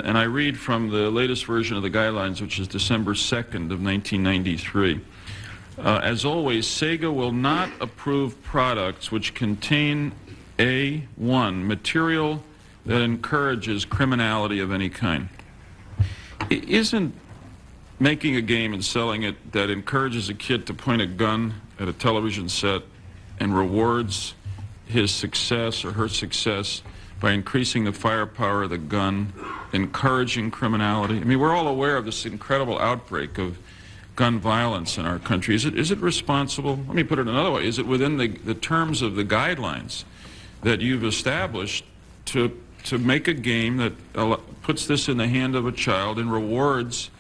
and I read from the latest version of the guidelines, which is December 2nd of 1993. As always, Sega will not approve products which contain A1, material that encourages criminality of any kind. Isn't making a game and selling it that encourages a kid to point a gun at a television set and rewards his success or her success by increasing the firepower of the gun, encouraging criminality? I mean, we're all aware of this incredible outbreak of gun violence in our country. Is it responsible? Let me put it another way. Is it within the terms of the guidelines that you've established to make a game that puts this in the hand of a child and rewards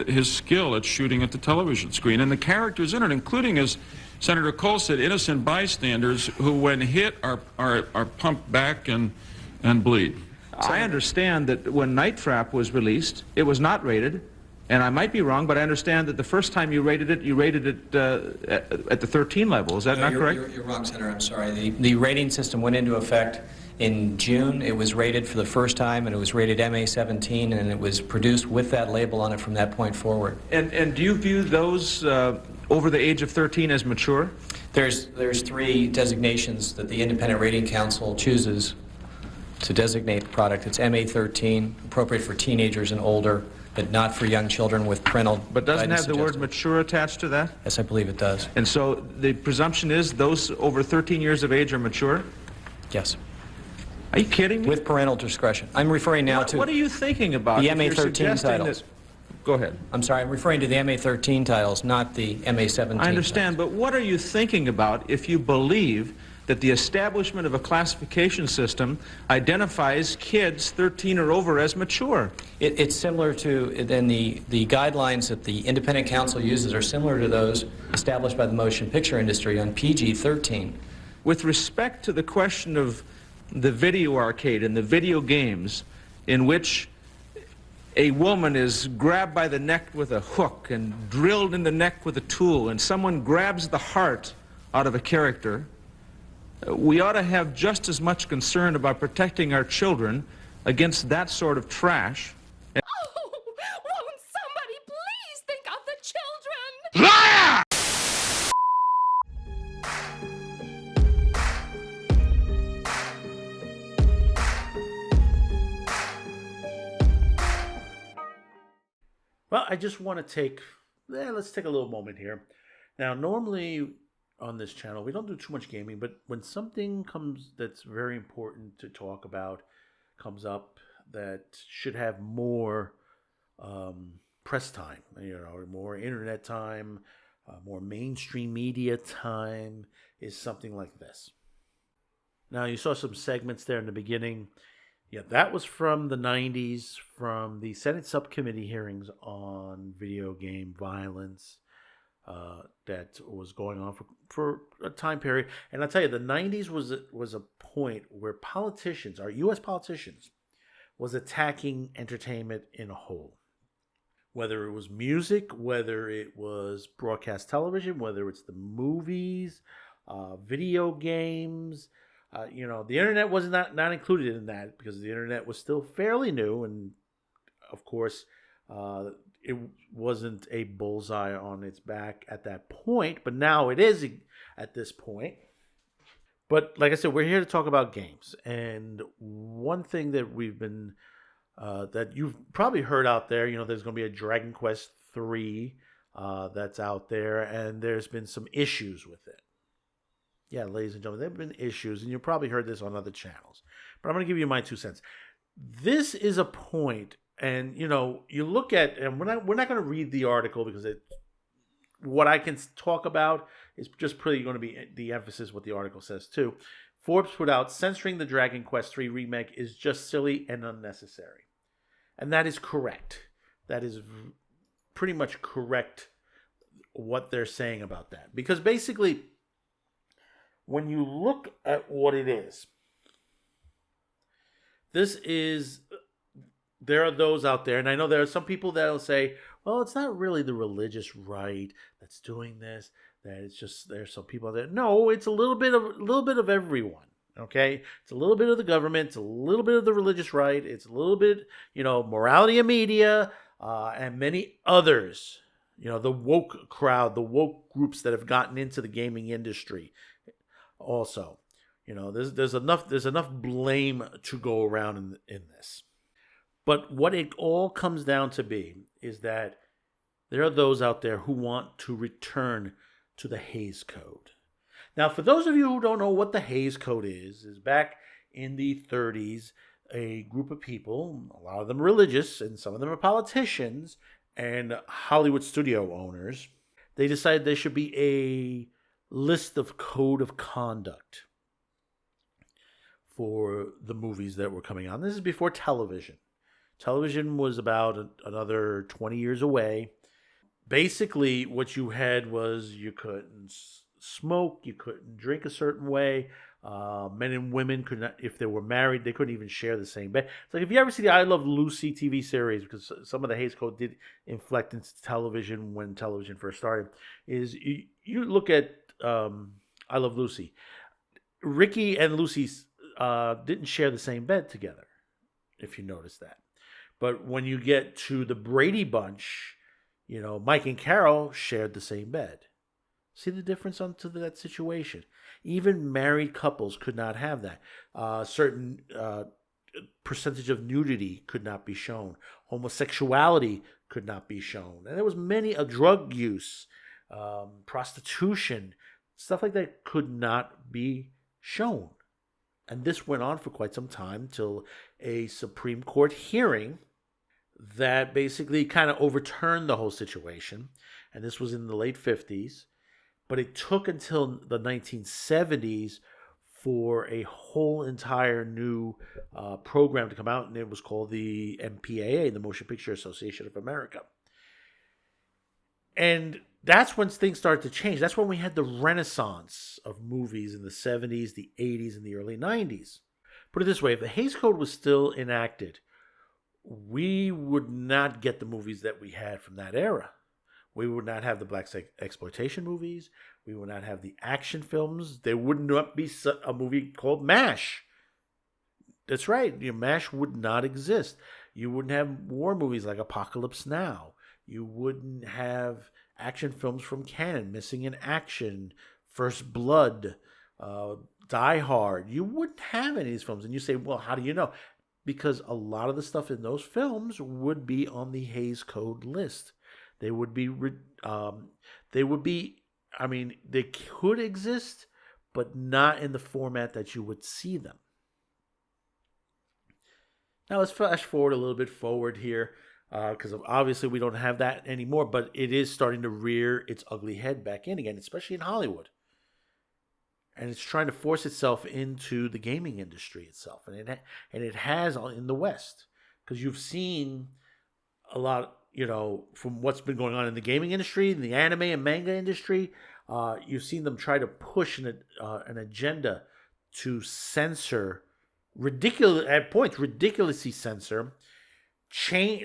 his skill at shooting at the television screen? And the characters in it, including, as Senator Cole said, innocent bystanders who, when hit, are pumped back and bleed. I understand that when Night Trap was released, it was not rated, and I might be wrong, but I understand that the first time you rated it at the 13 level. Is that not correct? You're wrong, Senator. I'm sorry. The rating system went into effect in June. It was rated for the first time, and it was rated MA-17, and it was produced with that label on it from that point forward. And do you view those over the age of 13 as mature? There's 3 designations that the Independent Rating Council chooses to designate the product. It's MA-13, appropriate for teenagers and older, but not for young children with parental But doesn't guidance have the word suggested. mature attached to that? Yes, I believe it does. And so the presumption is those over 13 years of age are mature? Yes. Are you kidding me? With parental discretion. I'm referring now to What are you thinking about? the if you're MA-13 suggesting titles. Go ahead. I'm sorry, I'm referring to the MA-13 titles, not the MA-17 I understand, titles. but what are you thinking about if you believe that the establishment of a classification system identifies kids 13 or over as mature? It's similar to, then the guidelines that the Independent Council uses are similar to those established by the motion picture industry on PG-13. With respect to the question of the video arcade and the video games in which a woman is grabbed by the neck with a hook and drilled in the neck with a tool, and someone grabs the heart out of a character, we ought to have just as much concern about protecting our children against that sort of trash. Oh, won't somebody please think of the children? Liar! Well, I just want to let's take a little moment here. Now, normally on this channel, we don't do too much gaming, but when something comes that's very important to talk about comes up that should have more press time, more internet time, more mainstream media time, is something like this. Now, you saw some segments there in the beginning. Yeah, that was from the 90s, from the Senate subcommittee hearings on video game violence that was going on for a time period. And I'll tell you, the 90s was a point where politicians, our U.S. politicians, was attacking entertainment in a whole. Whether it was music, whether it was broadcast television, whether it's the movies, video games. The internet was not included in that because the internet was still fairly new, and of course, it wasn't a bullseye on its back at that point, but now it is at this point. But like I said, we're here to talk about games, and one thing that we've been that you've probably heard out there, there's going to be a Dragon Quest III that's out there, and there's been some issues with it. Yeah, ladies and gentlemen, there have been issues, and you probably heard this on other channels. But I'm going to give you my 2 cents. This is a point, and you look at, and we're not going to read the article because what I can talk about is just pretty going to be the emphasis what the article says too. Forbes put out, censoring the Dragon Quest III remake is just silly and unnecessary, and that is correct. That is pretty much correct what they're saying about that, because basically, when you look at what it is, there are those out there, and I know there are some people that will say, well, it's not really the religious right that's doing this, that it's just there's some people out there. No, it's a little bit of everyone, Okay, it's a little bit of the government, it's a little bit of the religious right, it's a little bit, morality and media, and many others. The woke crowd, the woke groups that have gotten into the gaming industry. Also, there's enough blame to go around in this. But what it all comes down to be is that there are those out there who want to return to the Hays Code. Now, for those of you who don't know what the Hays Code is back in the 30s, a group of people, a lot of them religious, and some of them are politicians and Hollywood studio owners, they decided there should be a list of code of conduct for the movies that were coming on. This is before television. Television was about another 20 years away. Basically, what you had was you couldn't smoke, you couldn't drink a certain way. Men and women could not, if they were married, they couldn't even share the same bed. It's like if you ever see the I Love Lucy TV series, because some of the Hays Code did inflect into television when television first started, is you look at I Love Lucy. Ricky and Lucy didn't share the same bed together, if you notice that. But when you get to the Brady Bunch, Mike and Carol shared the same bed. See the difference onto that situation? Even married couples could not have that. Certain percentage of nudity could not be shown. Homosexuality could not be shown. And there was many drug use, prostitution, stuff like that could not be shown. And this went on for quite some time till a Supreme Court hearing that basically kind of overturned the whole situation. And this was in the late 50s. But it took until the 1970s for a whole entire new program to come out, and it was called the MPAA, the Motion Picture Association of America. And that's when things started to change. That's when we had the renaissance of movies in the 70s, the 80s, and the early 90s. Put it this way, if the Hays Code was still enacted, we would not get the movies that we had from that era. We would not have the black exploitation movies. We would not have the action films. There would not be a movie called MASH. That's right. MASH would not exist. You wouldn't have war movies like Apocalypse Now. You wouldn't have action films from canon, Missing in Action, First Blood, Die Hard. You wouldn't have any of these films. And you say, well, how do you know? Because a lot of the stuff in those films would be on the Hays Code list. They could exist, but not in the format that you would see them. Now let's flash forward a little bit forward here, because obviously we don't have that anymore, but it is starting to rear its ugly head back in again, especially in Hollywood. And it's trying to force itself into the gaming industry itself, and it has in the West, because you've seen a lot. From what's been going on in the gaming industry, in the anime and manga industry, you've seen them try to push an agenda to censor, ridiculously censor.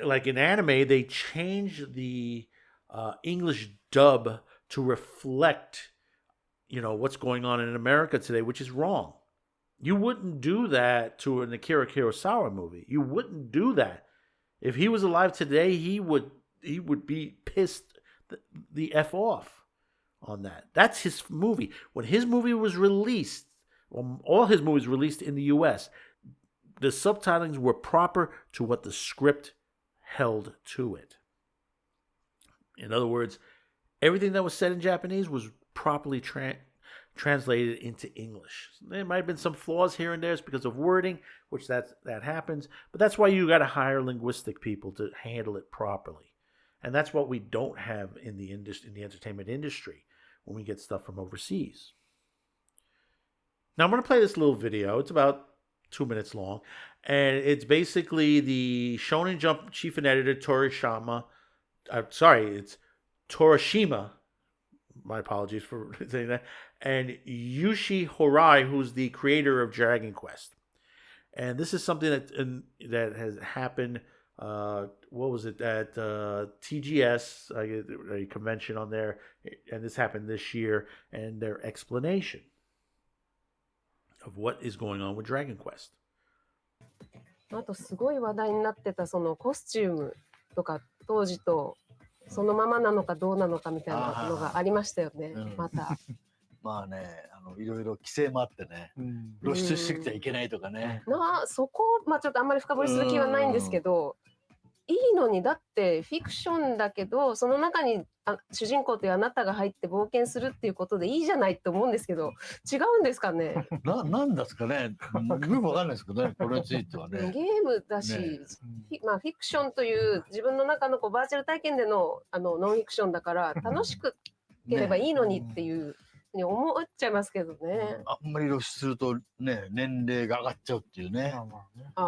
Like in anime, they change the English dub to reflect, what's going on in America today, which is wrong. You wouldn't do that to an Akira Kurosawa movie. You wouldn't do that. If he was alive today, he would be pissed the F off on that. That's his movie. When his movie was released, all his movies released in the U.S., the subtitlings were proper to what the script held to it. In other words, everything that was said in Japanese was properly translated into English. There might have been some flaws here and there because of wording, which that happens, but that's why you got to hire linguistic people to handle it properly. And that's what we don't have in the entertainment industry when we get stuff from overseas. Now I'm going to play this little video. It's about 2 minutes long, and it's basically the Shonen Jump chief and editor Torishima. It's Torishima. My apologies for saying that. And Yuji Horii, who's the creator of Dragon Quest. And this is something that has happened. What was it at TGS, a convention on there, and this happened this year. And their explanation. of what is going on with Dragon Quest. あとすごい話題になってたそのコスチュームとか当時とそのままなのかどうなのかみたいなのがありましたよね。また。まあね、いろいろ規制もあってね、露出してきちゃいけないとかね。そこまあちょっとあんまり深掘りする気はないんですけど、いいのにだってフィクションだけどその中に主人公というあなたが入って冒険するっていうことでいいじゃないと思うんですけど、違うんですかね。なんですかね。よくわかんないですけどね、これについてはね。ゲームだし、まあフィクションという自分の中のバーチャル体験でのノンフィクションだから楽しければいいのにっていう。思っちゃいますけどね。あんまり露出するとね、年齢が上がっちゃうっていうね。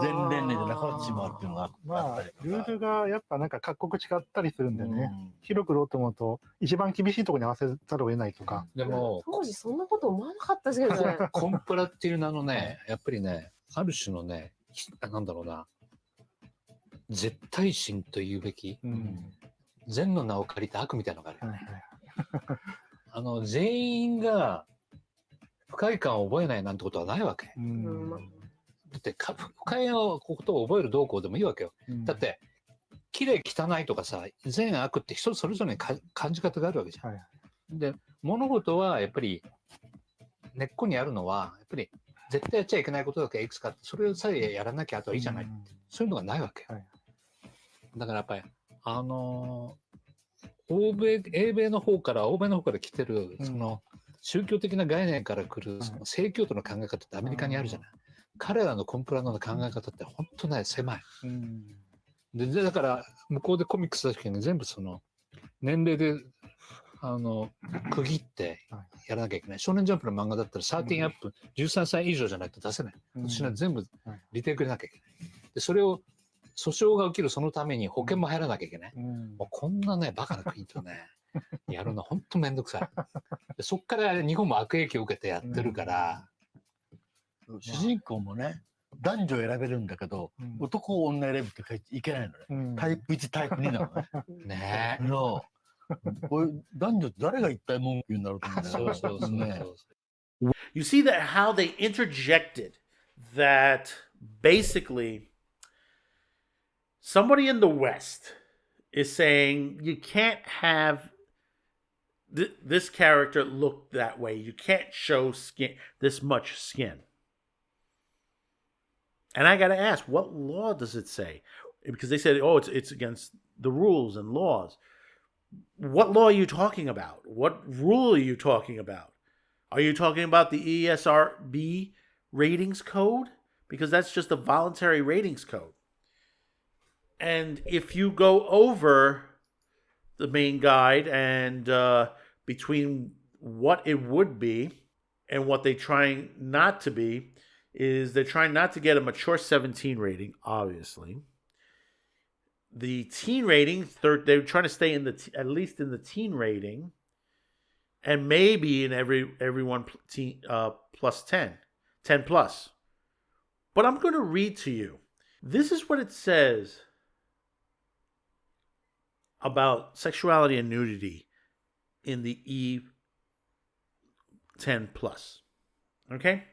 全年齢じゃなくなってしまうっていうのがあったりとか。ルールがやっぱなんか各国違ったりするんでね、広く売ろうと思うと一番厳しいところに合わせざるを得ないとか。でも当時そんなこと思わなかったですけどね。コンプラっていう名のね、やっぱりね、ある種のね、なんだろうな、絶対心というべき、善の名を借りた悪みたいなのがあるよね。全員が不快感を覚えないなんてことはないわけ。だって不快なことを覚える動向でもいいわけよ。だって綺麗汚いとかさ、善悪って人それぞれに感じ方があるわけじゃん。で物事はやっぱり根っこにあるのはやっぱり絶対やっちゃいけないことだけいくつかあって、それさえやらなきゃあとはいいじゃない、そういうのがないわけ。だからやっぱり英米の方から来てるその宗教的な概念から来るその正教徒の考え方ってアメリカにあるじゃない。彼らのコンプラの考え方って本当ね狭い。でだから向こうでコミックス出す時に全部その年齢で区切ってやらなきゃいけない。少年ジャンプの漫画だったら13アップ、13歳以上じゃないと出せない。私は全部リテイクでなきゃいけない。でそれを訴訟が起きるそのために保険も入らなきゃいけない。もうこんなねバカな国とねやるの本当めんどくさい。でそっから日本も悪影響を受けてやってるから、主人公もね男女選べるんだけど、男女選ぶって書いていけないのね。タイプ1タイプ2なのね。ねえ。これ男女誰が一体文句言うんだろうと思うんだよね。そうですね。You see that how they interjected that basically somebody in the West is saying you can't have this character look that way. You can't show this much skin. And I got to ask, what law does it say? Because they said, oh, it's against the rules and laws. What law are you talking about? What rule are you talking about? Are you talking about the ESRB ratings code? Because that's just a voluntary ratings code. And if you go over the main guide and between what it would be and what they're trying not to be, is they're trying not to get a mature 17 rating, obviously. The teen rating, they're trying to stay in at least in the teen rating, and maybe in everyone plus 10 plus. But I'm going to read to you. This is what it says about sexuality and nudity in the E10 plus. Okay?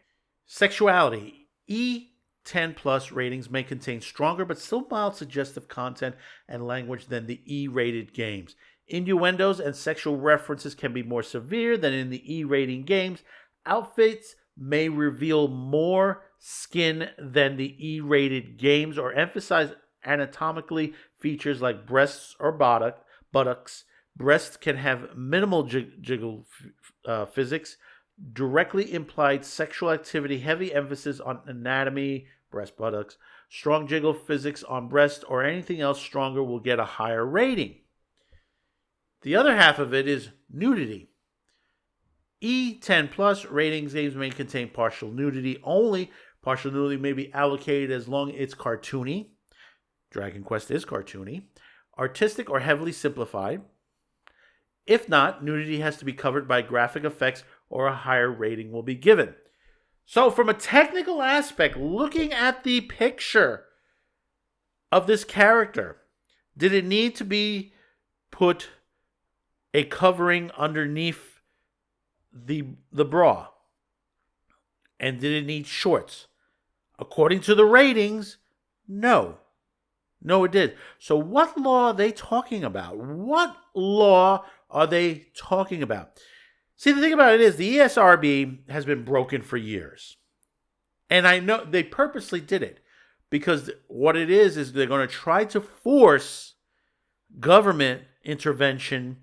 Sexuality. E10 plus ratings may contain stronger but still mild suggestive content and language than the E-rated games. Innuendos and sexual references can be more severe than in the E-rating games. Outfits may reveal more skin than the E-rated games or emphasize anatomically features like breasts or buttocks. Breasts can have minimal jiggle physics, directly implied sexual activity, heavy emphasis on anatomy, breast, buttocks, strong jiggle physics on breast, or anything else stronger will get a higher rating. The other half of it is nudity. E10 plus ratings games may contain partial nudity only. Partial nudity may be allocated as long as it's cartoony. Dragon Quest is cartoony. Artistic or heavily simplified. If not, nudity has to be covered by graphic effects or a higher rating will be given. So from a technical aspect, looking at the picture of this character, did it need to be put a covering underneath the bra? And did it need shorts? According to the ratings, no. No, it did. So what law are they talking about? What law are they talking about? See, the thing about it is the ESRB has been broken for years. And I know they purposely did it because what it is they're going to try to force government intervention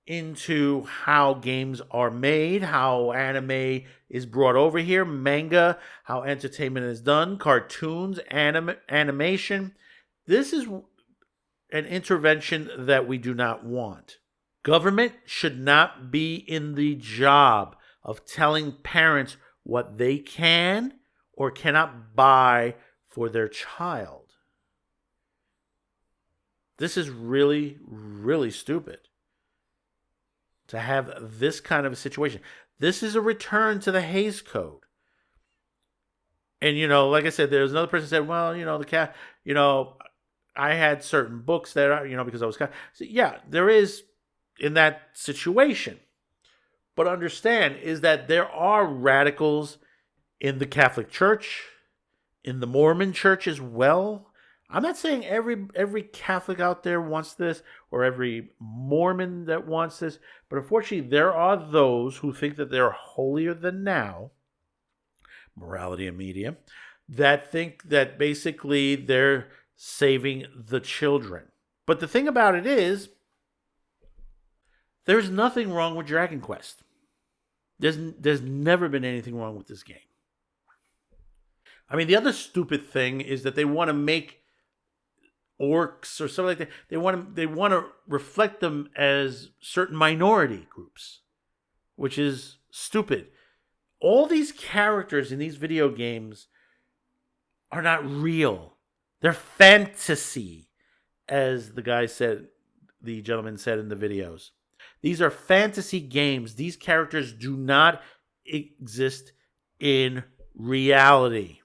into how games are made, how anime is brought over here, manga, how entertainment is done, cartoons, animation. This is an intervention that we do not want. Government should not be in the job of telling parents what they can or cannot buy for their child. This is really, really stupid to have this kind of a situation. This is a return to the Hays Code. And, like I said, there's another person who said, well, I had certain books that, because I was so yeah, there is in that situation. But understand is that there are radicals in the Catholic Church, in the Mormon Church as well. I'm not saying every Catholic out there wants this or every Mormon that wants this, but unfortunately there are those who think that they're holier than thou, morality and media, that think that basically they're saving the children. But the thing about it is, there's nothing wrong with Dragon Quest. There's never been anything wrong with this game. I mean, the other stupid thing is that they want to make orcs or something like that. They want to reflect them as certain minority groups, which is stupid. All these characters in these video games are not real. They're fantasy, as the gentleman said in the videos. These are fantasy games. These characters do not exist in reality.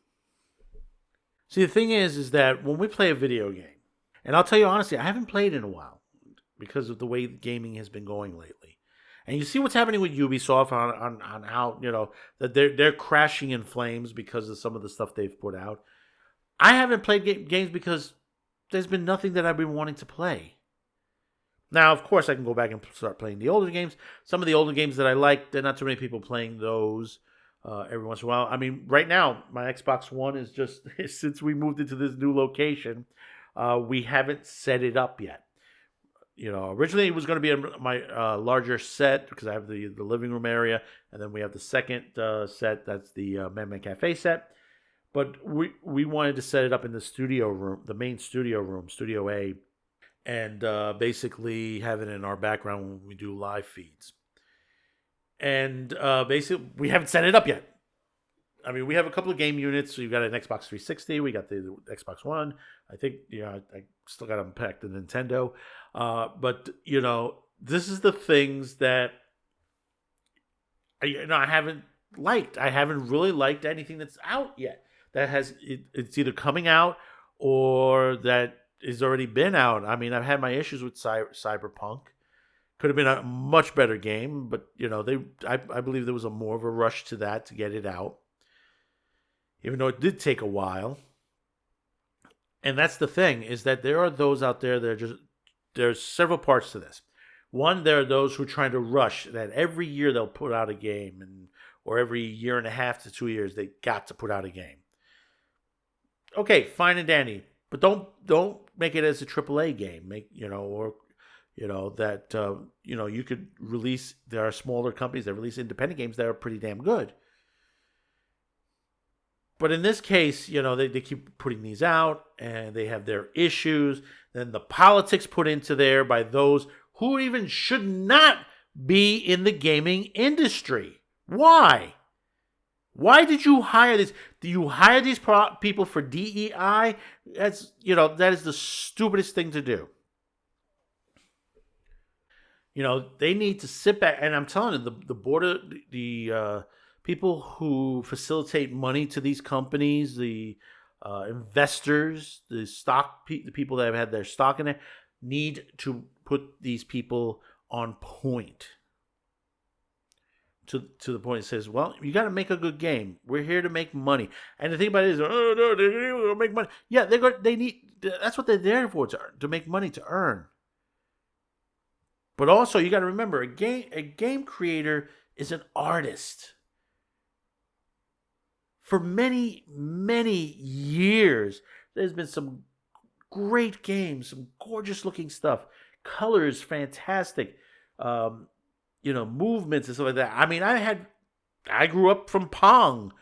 See, the thing is that when we play a video game, and I'll tell you honestly, I haven't played in a while because of the way gaming has been going lately. And you see what's happening with Ubisoft on how, that they're crashing in flames because of some of the stuff they've put out. I haven't played games because there's been nothing that I've been wanting to play. Now, of course, I can go back and start playing the older games. Some of the older games that I like, there are not too many people playing those every once in a while. I mean, right now, my Xbox One is just, since we moved into this new location, we haven't set it up yet. Originally it was going to be my larger set because I have the living room area, and then we have the second set, that's the Man Cafe set. But we wanted to set it up in the studio room, the main studio room, Studio A, and basically have it in our background when we do live feeds. And basically, we haven't set it up yet. I mean, we have a couple of game units. We've got an Xbox 360. We got the Xbox One. I think, I still got to unpack the Nintendo. But, this is the things that, I haven't liked. I haven't really liked anything that's out yet. That it's either coming out or that has already been out. I mean, I've had my issues with Cyberpunk. Could have been a much better game, but, I believe there was more of a rush to that to get it out. Even though it did take a while. And that's the thing, is that there are those out there that there's several parts to this. One, there are those who are trying to rush, that every year they'll put out a game, or every year and a half to 2 years, they got to put out a game. Okay, fine and dandy. But don't make it as a AAA game. You could release, there are smaller companies that release independent games that are pretty damn good. But in this case, they keep putting these out, and they have their issues. Then the politics put into there by those who even should not be in the gaming industry. Why? Why did you hire this? Do you hire these people for DEI? That is the stupidest thing to do. They need to sit back, and I'm telling you, the board of the people who facilitate money to these companies, the investors, the people that have had their stock in it, need to put these people on point. to the point it says, well, you got to make a good game. We're here to make money. And the thing about it is, oh no, they're going to make money. Yeah, they need. That's what they're there for, to make money, to earn. But also, you got to remember, a game creator is an artist. For many, many years, there's been some great games, some gorgeous looking stuff, colors fantastic, movements and stuff like that. I mean, I grew up from Pong,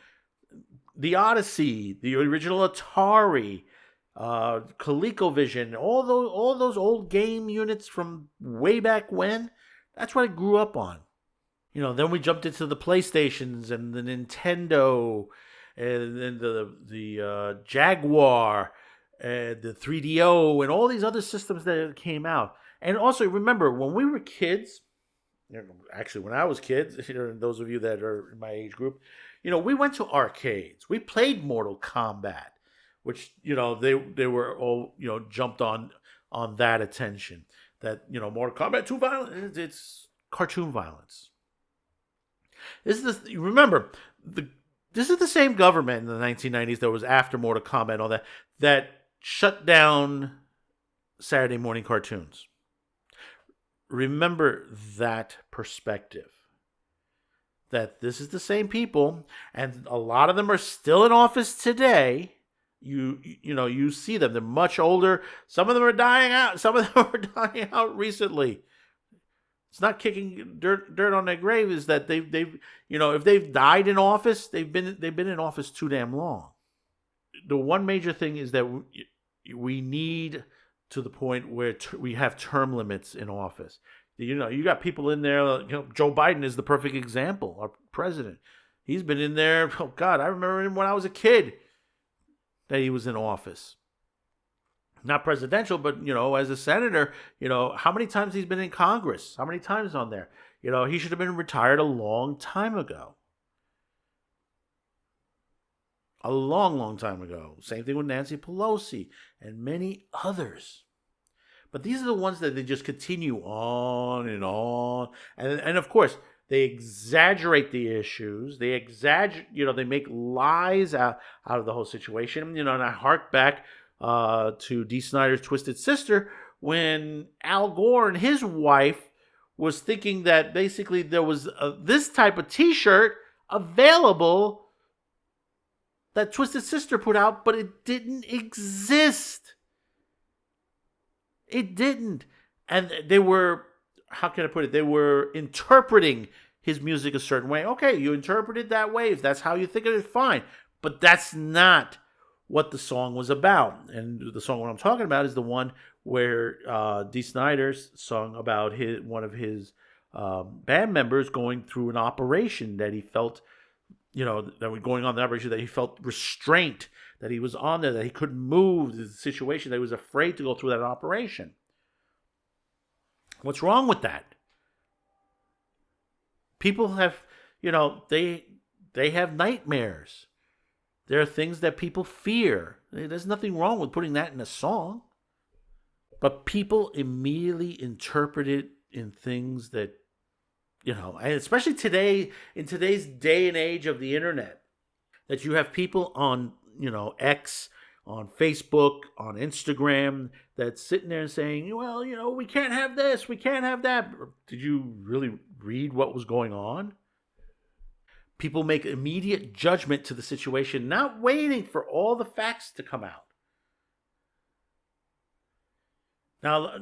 the Odyssey, the original Atari, ColecoVision, all those old game units from way back when. That's what I grew up on. Then we jumped into the PlayStations and the Nintendo, and then the Jaguar, and the 3DO, and all these other systems that came out. And also, remember, when we were kids, actually, when I was kids, those of you that are in my age group, we went to arcades. We played Mortal Kombat, which, they were all, jumped on that attention. That, Mortal Kombat too violent, it's cartoon violence. Remember, this is the same government in the 1990s that was after Mortal Kombat and all that shut down Saturday morning cartoons. Remember that perspective. That this is the same people, and a lot of them are still in office today. You see them; they're much older. Some of them are dying out. Some of them are dying out recently. It's not kicking dirt on their grave. Is that they've if they've died in office, they've been in office too damn long. The one major thing is that we need to the point where we have term limits in office. You got people in there. Joe Biden is the perfect example. Our president, he's been in there. Oh God, I remember him when I was a kid that he was in office. Not presidential, but, as a senator, how many times he's been in Congress? How many times on there? He should have been retired a long time ago. A long, long time ago. Same thing with Nancy Pelosi and many others. But these are the ones that they just continue on and on. And of course, they exaggerate the issues. They they make lies out of the whole situation. And I hark back to Dee Snider's Twisted Sister, when Al Gore and his wife was thinking that basically there was this type of t-shirt available that Twisted Sister put out, but it didn't exist. It didn't. And they were, how can I put it? They were interpreting his music a certain way. Okay, you interpret it that way. If that's how you think of it, fine. But that's not what the song was about. And the song what I'm talking about is the one where Dee Snider sung about one of his band members going through an operation that he felt, that was going on the operation, that he felt restraint, that he was on there, that he couldn't move, the situation, that he was afraid to go through that operation. What's wrong with that? People have, they have nightmares. There are things that people fear. There's nothing wrong with putting that in a song. But people immediately interpret it in things that, and especially today, in today's day and age of the internet, that you have people on, X, on Facebook, on Instagram, that's sitting there saying, well, we can't have this, we can't have that. Did you really read what was going on? People make immediate judgment to the situation, not waiting for all the facts to come out. Now,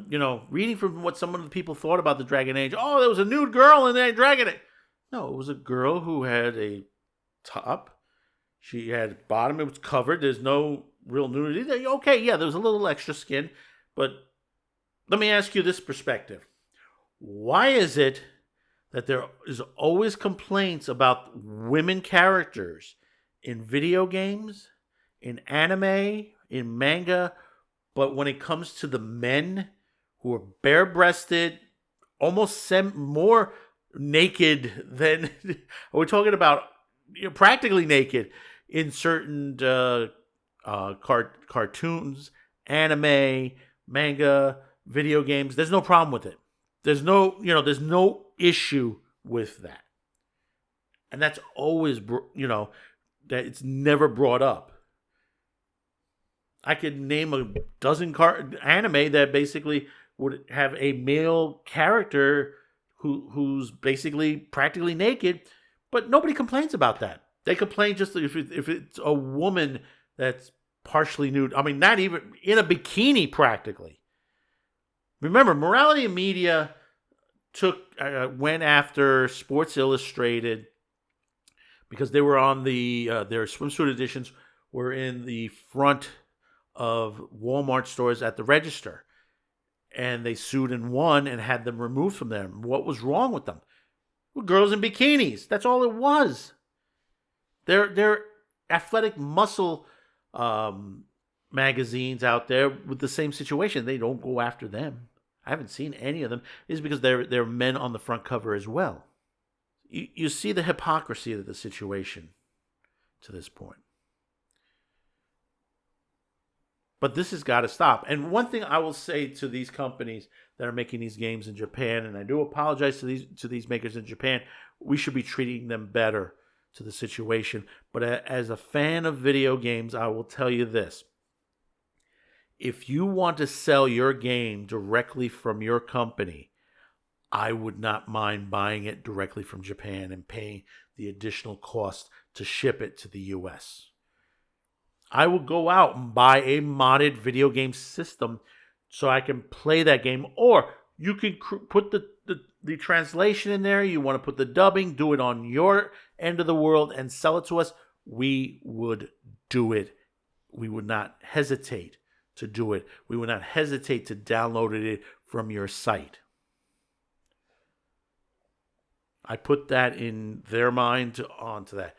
reading from what some of the people thought about the Dragon Age, oh, there was a nude girl in there dragging it. No, it was a girl who had a top. She had bottom, it was covered. There's no real nudity. Okay, yeah, there was a little extra skin. But let me ask you this perspective. Why is it that there is always complaints about women characters in video games, in anime, in manga, but when it comes to the men who are bare-breasted, almost more naked than we're talking about, practically naked in certain cartoons, anime, manga, video games, there's no problem with it. There's no issue with that. And that's always, that it's never brought up. I could name a dozen anime that basically would have a male character who's basically practically naked, but nobody complains about that. They complain just if it's a woman that's partially nude. I mean, not even in a bikini practically. Remember, Morality in Media went after Sports Illustrated because they were on their swimsuit editions were in the front of Walmart stores at the register. And they sued and won and had them removed from them. What was wrong with them? Well, girls in bikinis. That's all it was. They're athletic muscle magazines out there with the same situation. They don't go after them. I haven't seen any of them. It's because they're men on the front cover as well. You see the hypocrisy of the situation to this point. But this has got to stop. And one thing I will say to these companies that are making these games in Japan, and I do apologize to these makers in Japan, we should be treating them better to the situation. But as a fan of video games, I will tell you this. If you want to sell your game directly from your company, I would not mind buying it directly from Japan and paying the additional cost to ship it to the US. I will go out and buy a modded video game system so I can play that game. Or you can put the translation in there. You want to put the dubbing, do it on your end of the world and sell it to us. We would do it. We would not hesitate to do it. We would not hesitate to download it from your site. I put that in their mind onto that.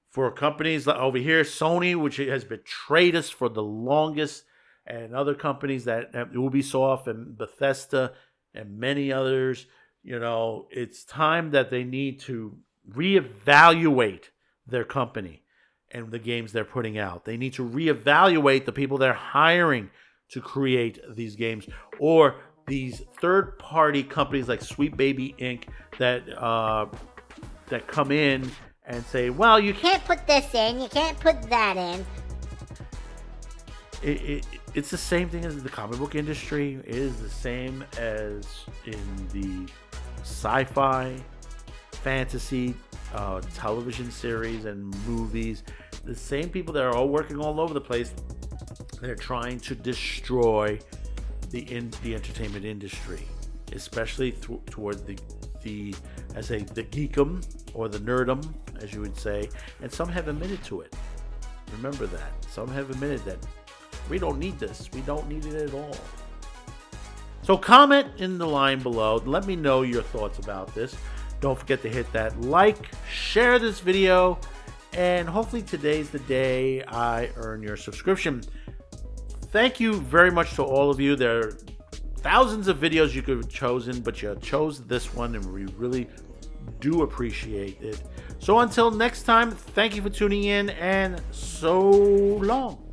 For companies like over here, Sony, which has betrayed us for the longest, and other companies that Ubisoft and Bethesda and many others, it's time that they need to reevaluate their company and the games they're putting out. They need to reevaluate the people they're hiring to create these games, or these third-party companies like Sweet Baby Inc. that come in and say, well, you can't put this in, you can't put that in. It's the same thing as the comic book industry. It is the same as in the sci-fi, fantasy, television series and movies. The same people that are all working all over the place, they're trying to destroy the entertainment industry, especially towards the geekum or the nerdum, as you would say, and some have admitted to it. Remember that. Some have admitted that we don't need this. We don't need it at all. So comment in the line below. Let me know your thoughts about this. Don't forget to hit that like, share this video, and hopefully today's the day I earn your subscription. Thank you very much to all of you. There are thousands of videos you could have chosen, but you chose this one, and we really do appreciate it. So until next time, thank you for tuning in, and so long.